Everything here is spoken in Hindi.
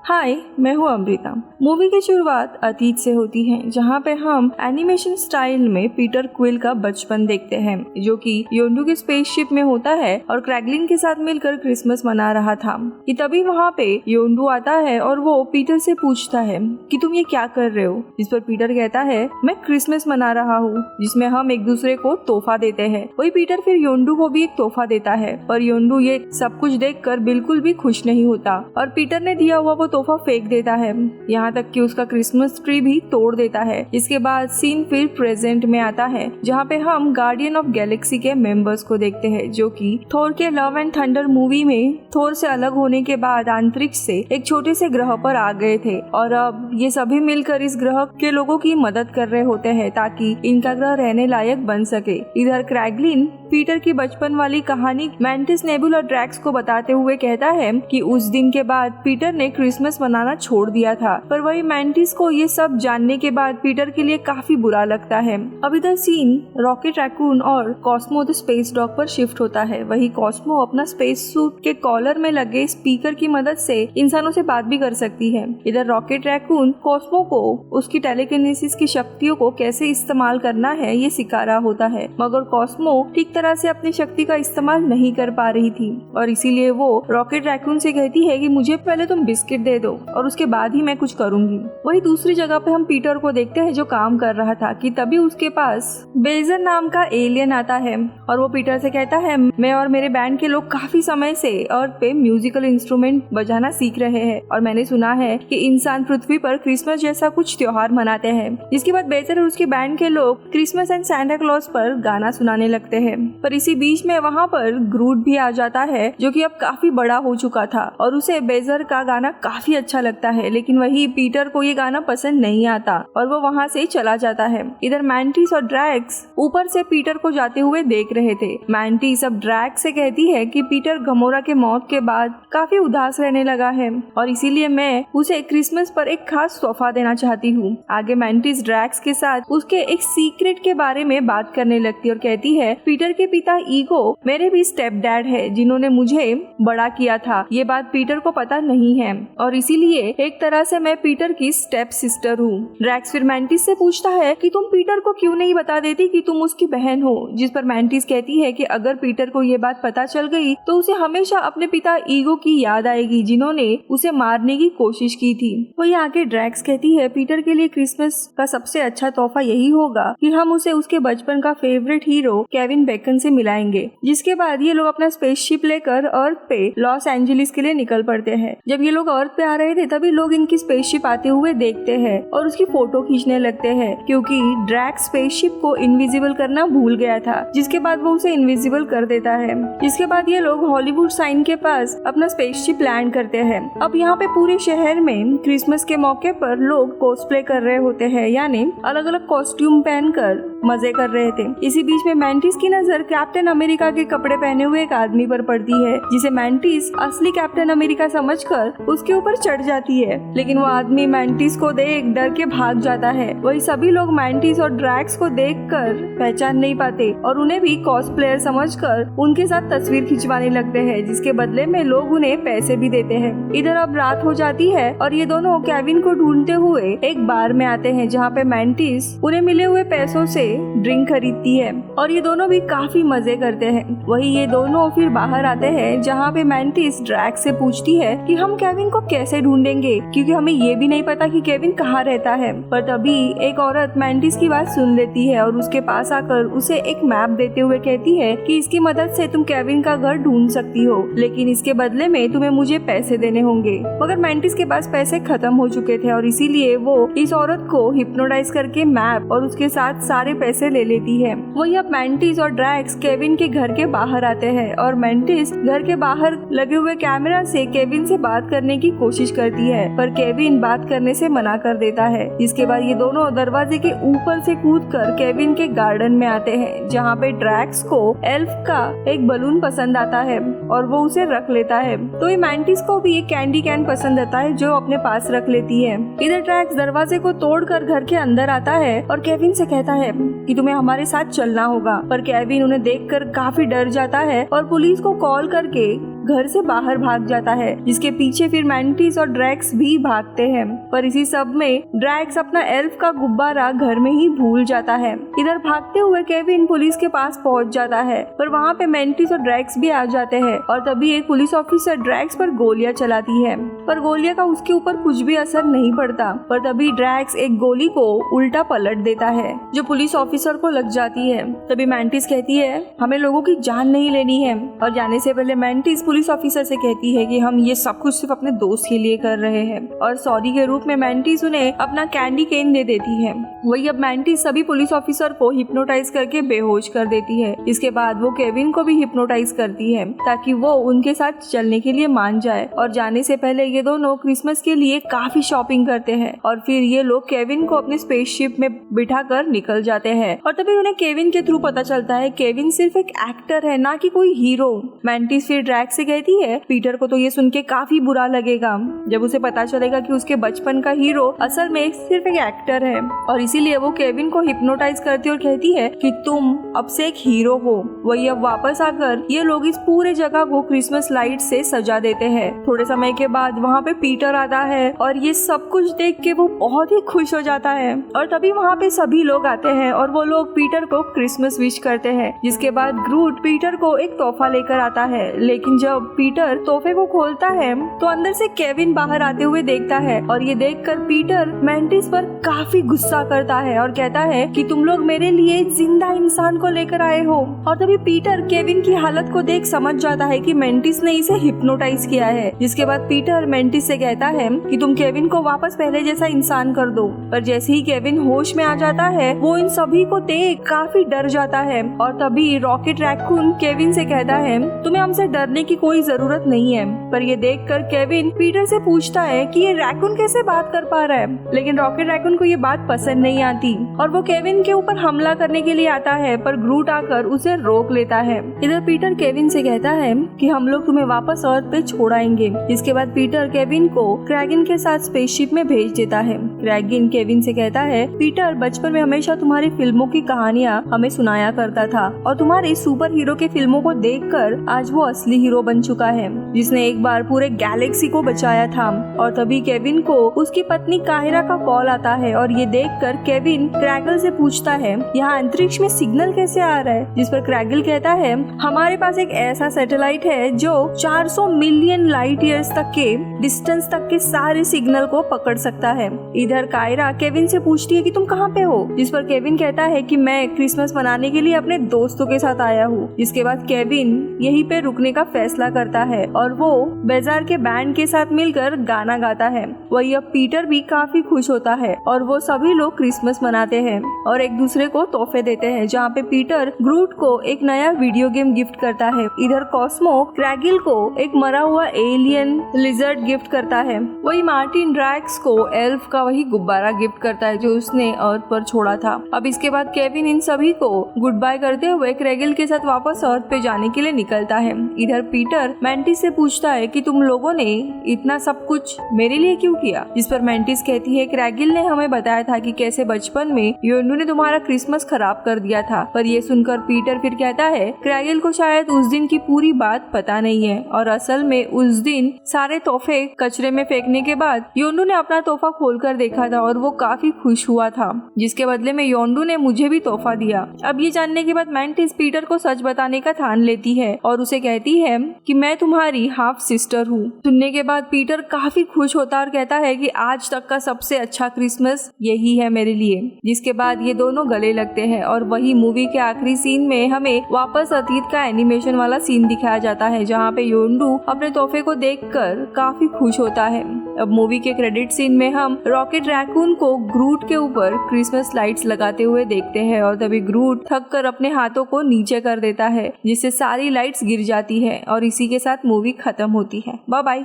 हाय, मैं हूँ अमृता। मूवी की शुरुआत अतीत से होती है, जहाँ पे हम एनिमेशन स्टाइल में पीटर क्विल का बचपन देखते हैं, जो कि योंडू के स्पेसशिप में होता है और क्रैगलिन के साथ मिलकर क्रिसमस मना रहा था। कि तभी वहाँ पे योंडू आता है और वो पीटर से पूछता है कि तुम ये क्या कर रहे हो। जिस पर पीटर कहता है मैं क्रिसमस मना रहा हूँ, जिसमें हम एक दूसरे को तोहफा देते हैं। वही पीटर फिर योंडू को भी एक तोहफा देता है, पर योंडू ये सब कुछ देखकर बिल्कुल भी खुश नहीं होता और पीटर ने दिया हुआ वो तोहफा फेंक देता है, यहाँ तक कि उसका क्रिसमस ट्री भी तोड़ देता है। इसके बाद सीन फिर प्रेजेंट में आता है, जहाँ पे हम गार्डियन ऑफ गैलेक्सी के मेंबर्स को देखते हैं, जो कि थोर के लव एंड थंडर मूवी में थोर से अलग होने के बाद अंतरिक्ष से एक छोटे से ग्रह पर आ गए थे और अब ये सभी मिलकर इस ग्रह के लोगों की मदद कर रहे होते हैं ताकि इनका ग्रह रहने लायक बन सके। इधर क्रैगलिन पीटर की बचपन वाली कहानी मैंटिस, नेबुला और ड्रैक्स को बताते हुए कहता है कि उस दिन के बाद पीटर ने क्रिसमस मनाना छोड़ दिया था, पर वही मैंटिस को ये सब जानने के बाद पीटर के लिए काफी बुरा लगता है। अब इधर सीन रॉकेट रैकून और कॉस्मो द स्पेस डॉग पर शिफ्ट होता है। वही कॉस्मो अपना स्पेस सूट के कॉलर में लगे स्पीकर की मदद से इंसानों से बात भी कर सकती है। इधर रॉकेट रैकून कॉस्मो को उसकी टेलीकिनेसिस की शक्तियों को कैसे इस्तेमाल करना है ये सिखा रहा होता है, मगर कॉस्मो ठीक तरह से अपनी शक्ति का इस्तेमाल नहीं कर पा रही थी और इसीलिए वो रॉकेट रैकून से कहती है कि मुझे पहले तुम बिस्किट दे दो और उसके बाद ही मैं कुछ करूंगी। वही दूसरी जगह पे हम पीटर को देखते हैं जो काम कर रहा था कि तभी उसके पास बेजर नाम का एलियन आता है और वो पीटर से कहता है मैं और मेरे बैंड के लोग काफी समय से अर्थ पे म्यूजिकल इंस्ट्रूमेंट बजाना सीख रहे हैं और मैंने सुना है कि इंसान पृथ्वी पर क्रिसमस जैसा कुछ त्योहार मनाते हैं। जिसके बाद बेजर और उसके बैंड के लोग क्रिसमस एंड सांता क्लॉज पर गाना सुनाने लगते हैं, पर इसी बीच में वहाँ पर ग्रूट भी आ जाता है जो कि अब काफी बड़ा हो चुका था और उसे बेजर का गाना काफी अच्छा लगता है, लेकिन वही पीटर को ये गाना पसंद नहीं आता और वो वहाँ से चला जाता है। इधर मैंटिस और ड्रैक्स ऊपर से पीटर को जाते हुए देख रहे थे। मैंटिस अब ड्रैक्स से कहती है कि पीटर गमोरा के मौत के बाद काफी उदास रहने लगा है और इसीलिए मैं उसे क्रिसमस पर एक खास तोहफा देना चाहती हूँ। आगे मैंटिस ड्रैक्स के साथ उसके एक सीक्रेट के बारे में बात करने लगती और कहती है पीटर के पिता ईगो मेरे भी स्टेप डैड है जिन्होंने मुझे बड़ा किया था। ये बात पीटर को पता नहीं है और इसीलिए एक तरह से मैं पीटर की स्टेप सिस्टर हूँ। ड्रैक्स फिर मैंटिस से पूछता है कि तुम पीटर को क्यों नहीं बता देती कि तुम उसकी बहन हो, जिस पर मैंटिस कहती है कि अगर पीटर को ये बात पता चल गई तो उसे हमेशा अपने पिता ईगो की याद आएगी जिन्होंने उसे मारने की कोशिश की थी। वही आगे ड्रैक्स कहती है पीटर के लिए क्रिसमस का सबसे अच्छा तोहफा यही होगा कि हम उसे उसके बचपन का फेवरेट हीरो केविन बेकन से मिलाएंगे। जिसके बाद ये लोग अपना स्पेसशिप लेकर अर्थ पे लॉस एंजलिस के लिए निकल पड़ते हैं। जब ये लोग अर्थ पे आ रहे थे तभी लोग इनकी स्पेसशिप आते हुए देखते हैं और उसकी फोटो खींचने लगते हैं क्योंकि ड्रैक्स स्पेसशिप को इनविजिबल करना भूल गया था, जिसके बाद वो उसे इनविजिबल कर देता है। जिसके बाद ये लोग हॉलीवुड साइन के पास अपना स्पेसशिप लैंड करते हैं। अब यहाँ पे पूरे शहर में क्रिसमस के मौके पर लोग कॉस्प्ले कर रहे होते हैं, यानी अलग अलग कॉस्ट्यूम पहनकर मजे कर रहे थे। इसी बीच में मैंटिस की नजर कैप्टन अमेरिका के कपड़े पहने हुए एक आदमी पर पड़ती है, जिसे मैंटिस असली कैप्टन अमेरिका समझकर उसके ऊपर चढ़ जाती है, लेकिन वो आदमी मैंटिस को देख डर के भाग जाता है। वही सभी लोग मैंटिस और ड्रैक्स को देखकर पहचान नहीं पाते और उन्हें भी कॉस्प्लेयर समझकर उनके साथ तस्वीर खिंचवाने लगते हैं, जिसके बदले में लोग उन्हें पैसे भी देते हैं। इधर अब रात हो जाती है और ये दोनों केविन को ढूंढते हुए एक बार में आते हैं, जहाँ पे मैंटिस उन्हें मिले हुए पैसों से ड्रिंक खरीदती है और ये दोनों भी काफी मजे करते हैं। वही ये दोनों फिर बाहर आते हैं, जहाँ पे मैंटिस ड्रैक्स से पूछती है कि हम केविन को कैसे ढूंढेंगे क्योंकि हमें ये भी नहीं पता कि केविन कहाँ रहता है। पर तभी एक औरत मैंटिस की बात सुन लेती है और उसके पास आकर उसे एक मैप देते हुए कहती है कि इसकी मदद से तुम केविन का घर ढूंढ सकती हो, लेकिन इसके बदले में तुम्हें मुझे पैसे देने होंगे। मगर मैंटिस के पास पैसे खत्म हो चुके थे और इसीलिए वो इस औरत को हिप्नोटाइज करके मैप और उसके साथ सारे पैसे ले लेती है। वही अब मैंटिस और ड्रैक्स केविन के घर के बाहर आते हैं और मैंटिस घर के बाहर लगे हुए कैमरा से केविन से बात करने की कोशिश करती है, पर केविन बात करने से मना कर देता है। इसके बाद ये दोनों दरवाजे के ऊपर से कूदकर केविन के गार्डन में आते हैं, जहाँ पे ड्रैक्स को एल्फ का एक बलून पसंद आता है और वो उसे रख लेता है। तो ये मैंटिस को भी एक कैंडी कैन पसंद आता है जो अपने पास रख लेती है। इधर ड्रैक्स दरवाजे को तोड़कर घर के अंदर आता है और केविन से कहता है कि तुम्हें हमारे साथ चलना होगा, पर केविन उन्हें देखकर काफी डर जाता है और पुलिस को कॉल करके घर से बाहर भाग जाता है, जिसके पीछे फिर मैंटिस और ड्रैक्स भी भागते हैं। पर इसी सब में ड्रैक्स अपना एल्फ का गुब्बारा घर में ही भूल जाता है। इधर भागते हुए केविन पुलिस के पास पहुंच जाता है, पर वहाँ पे मैंटिस और ड्रैक्स भी आ जाते हैं और तभी एक पुलिस ऑफिसर ड्रैक्स पर गोलियां चलाती है, पर गोलियां का उसके ऊपर कुछ भी असर नहीं पड़ता। पर तभी ड्रैक्स एक गोली को उल्टा पलट देता है जो पुलिस ऑफिसर को लग जाती है। तभी मैंटिस कहती है हमें लोगों की जान नहीं लेनी है, और जाने से पहले मैंटिस पुलिस ऑफिसर से कहती है कि हम ये सब कुछ सिर्फ अपने दोस्त के लिए कर रहे हैं, और सॉरी के रूप में मैंटिस उन्हें अपना कैंडी केन दे देती है। वही अब मैंटिस सभी पुलिस ऑफिसर को हिप्नोटाइज करके बेहोश कर देती है। इसके बाद वो केविन को भी हिप्नोटाइज करती है ताकि वो उनके साथ चलने के लिए मान जाए। और जाने से पहले ये दोनों क्रिसमस के लिए काफी शॉपिंग करते हैं और फिर ये लोग केविन को अपने स्पेसशिप में बिठाकर निकल जाते हैं। और तभी उन्हें केविन के थ्रू पता चलता है केविन सिर्फ एक एक्टर है, ना कि कोई हीरो। मैंटिस फिर ड्रैक्स से कहती है पीटर को तो ये सुन के काफी बुरा लगेगा जब उसे पता चलेगा कि उसके बचपन का हीरो असल में सिर्फ एक एक्टर है, और इसीलिए वो केविन को हिप्नोटाइज करती और कहती है कि तुम अब से एक हीरो हो। वही अब वापस आकर ये लोग इस पूरे जगह को क्रिसमस लाइट से सजा देते हैं। थोड़े समय के बाद वहाँ पे पीटर आता है और ये सब कुछ देख के वो बहुत ही खुश हो जाता है, और तभी वहाँ पे सभी लोग आते हैं और वो लोग पीटर को क्रिसमस विश करते हैं। जिसके बाद ग्रूट पीटर को एक तोहफा लेकर आता है, लेकिन जब पीटर तोहफे को खोलता है तो अंदर से केविन बाहर आते हुए देखता है, और ये देखकर पीटर मैंटिस पर काफी गुस्सा करता है और कहता है कि तुम लोग मेरे लिए जिंदा इंसान को लेकर आए हो। और तभी पीटर केविन की हालत को देख समझ जाता है कि मैंटिस ने इसे हिप्नोटाइज किया है। जिसके बाद पीटर मैंटिस से कहता है कि तुम केविन को वापस पहले जैसा इंसान कर दो। पर जैसे ही केविन होश में आ जाता है वो इन सभी को देख काफी डर जाता है, और तभी रॉकेट रैकून केविन से कहता है तुम्हें हमसे डरने की कोई जरूरत नहीं है। पर ये देखकर केविन पीटर से पूछता है कि ये रैकून कैसे बात कर पा रहा है, लेकिन रॉकेट रैकून को ये बात पसंद नहीं आती और वो केविन के ऊपर हमला करने के लिए आता है, पर ग्रूट आकर उसे रोक लेता है। इधर पीटर केविन से कहता है कि हम लोग तुम्हें वापस अर्थ पे छोड़ आएंगे। इसके बाद पीटर केविन को क्रैगिन के साथ स्पेसशिप में भेज देता है। क्रैगिन केविन से कहता है पीटर बचपन में हमेशा तुम्हारी फिल्मों की कहानियां हमें सुनाया करता था, और तुम्हारी सुपर हीरो के फिल्मों को देखकर आज वो असली हीरो बन चुका है जिसने एक बार पूरे गैलेक्सी को बचाया था। और तभी केविन को उसकी पत्नी काहिरा का कॉल आता है, और ये देखकर केविन क्रैगल से पूछता है यहाँ अंतरिक्ष में सिग्नल कैसे आ रहा है। जिस पर क्रैगल कहता है हमारे पास एक ऐसा सैटेलाइट है जो 400 मिलियन लाइट ईयर्स तक के डिस्टेंस तक के सारे सिग्नल को पकड़ सकता है। इधर कायरा केविन से पूछती है कि तुम कहाँ पे हो, जिस पर केविन कहता है कि मैं क्रिसमस मनाने के लिए अपने दोस्तों के साथ आया हूँ। इसके बाद केविन यहीं पे रुकने का फैसला करता है और वो बेजार के बैंड के साथ मिलकर गाना गाता है। वही अब पीटर भी काफी खुश होता है और वो सभी लोग क्रिसमस मनाते हैं और एक दूसरे को तोहफे देते हैं, जहाँ पे पीटर ग्रूट को एक नया वीडियो गेम गिफ्ट करता है। इधर कॉस्मो क्रैगिल को एक मरा हुआ एलियन लिजर्ड गिफ्ट करता है। वही मार्टिन ड्रैक्स को एल्फ का वही गुब्बारा गिफ्ट करता है जो उसने अर्थ पर छोड़ा था। अब इसके बाद केविन इन सभी को गुड बाय करते हुए क्रैगिल के साथ वापस अर्थ पे जाने के लिए निकलता है। इधर पीटर मैंटिस से पूछता है कि तुम लोगों ने इतना सब कुछ मेरे लिए क्यों किया, जिस पर मैंटिस कहती है क्रैगिल ने हमें बताया था कि कैसे बचपन में योंडू ने तुम्हारा क्रिसमस खराब कर दिया था। पर ये सुनकर पीटर फिर कहता है क्रैगिल को शायद उस दिन की पूरी बात पता नहीं है, और असल में उस दिन सारे तोहफे कचरे में फेंकने के बाद योंडू ने अपना तोहफा खोलकर देखा था और वो काफी खुश हुआ था, जिसके बदले में योंडू ने मुझे भी तोहफा दिया। अब ये जानने के बाद मैंटिस पीटर को सच बताने का ठान लेती है और उसे कहती है कि मैं तुम्हारी हाफ सिस्टर हूँ। सुनने के बाद पीटर काफी खुश होता और कहता है कि आज तक का सबसे अच्छा क्रिसमस यही है मेरे लिए। जिसके बाद ये दोनों गले लगते हैं और वही मूवी के आखिरी सीन में हमें वापस अतीत का एनिमेशन वाला सीन दिखाया जाता है, जहाँ पे योंडू अपने तोहफे को देखकर काफी खुश होता है। अब मूवी के क्रेडिट सीन में हम रॉकेट रैकून को ग्रूट के ऊपर क्रिसमस लाइट्स लगाते हुए देखते हैं, और तभी ग्रूट थक कर अपने हाथों को नीचे कर देता है जिससे सारी लाइट्स गिर जाती है और इसी के साथ मूवी खत्म होती है। Bye bye.